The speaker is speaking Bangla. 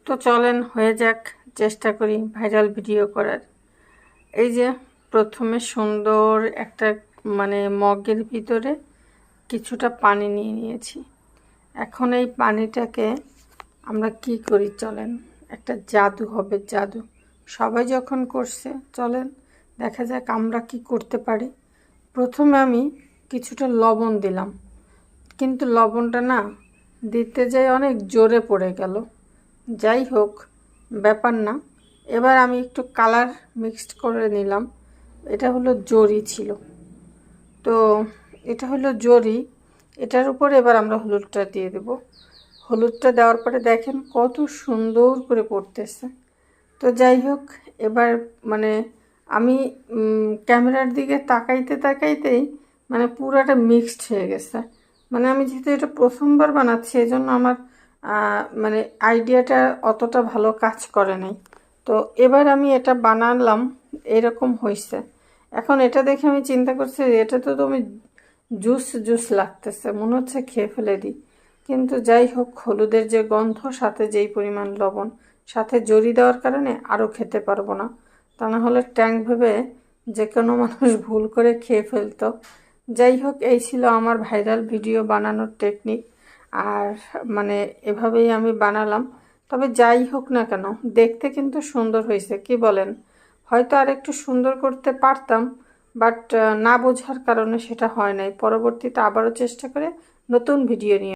তো চলেন হয়ে যাক, চেষ্টা করি ভাইরাল ভিডিও করার। এই যে প্রথমে সুন্দর একটা মগের ভিতরে কিছুটা পানি নিয়ে নিয়েছি। এখন এই পানিটাকে আমরা কি করি চলেন, একটা জাদু হবে, জাদু। সবাই যখন করছে চলেন দেখা যাক আমরা কি করতে পারি। প্রথমে আমি কিছুটা লবণ দিলাম, কিন্তু লবণটা না দিতে যাই অনেক জোরে পড়ে গেল। যাই হোক, ব্যাপার না। এবার আমি একটু কালার মিক্সড করে নিলাম। এটা হলো জরি ছিল, তো এটা হলো জরি। এটার উপর এবার আমরা হলুদটা দিয়ে দেব। হলুদটা দেওয়ার পরে দেখেন কত সুন্দর করে পড়তেছে। তো যাই হোক, এবার আমি ক্যামেরার দিকে তাকাইতে তাকাইতেই পুরাটা মিক্সড হয়ে গেছে। আমি যেহেতু এটা প্রথমবার বানাচ্ছি, এই জন্য আমার আইডিয়াটা অতটা ভালো কাজ করে নাই। তো এবার আমি এটা বানালাম, এরকম হয়েছে। এখন এটা দেখে আমি চিন্তা করছি এটা তো তুমি জুস জুস লাগতেছে, মনে হচ্ছে খেয়ে ফেলে দিই। কিন্তু যাই হোক, হলুদের যে গন্ধ, সাথে যেই পরিমাণ লবণ, সাথে জরি দেওয়ার কারণে আরও খেতে পারবো না। তা না হলে ট্যাঙ্ক ভেবে যে কোনো মানুষ ভুল করে খেয়ে ফেলতো। যাই হোক, এই ছিল আমার ভাইরাল ভিডিও বানানোর টেকনিক। আর এভাবেই আমি বানালাম। তবে যাই হোক না কেন, দেখতে কিন্তু সুন্দর হয়েছে, কি বলেন? হয়তো আর একটু সুন্দর করতে পারতাম, বাট না বোঝার কারণে সেটা হয় নাই। পরবর্তীতে আবারও চেষ্টা করে নতুন ভিডিও নিয়ে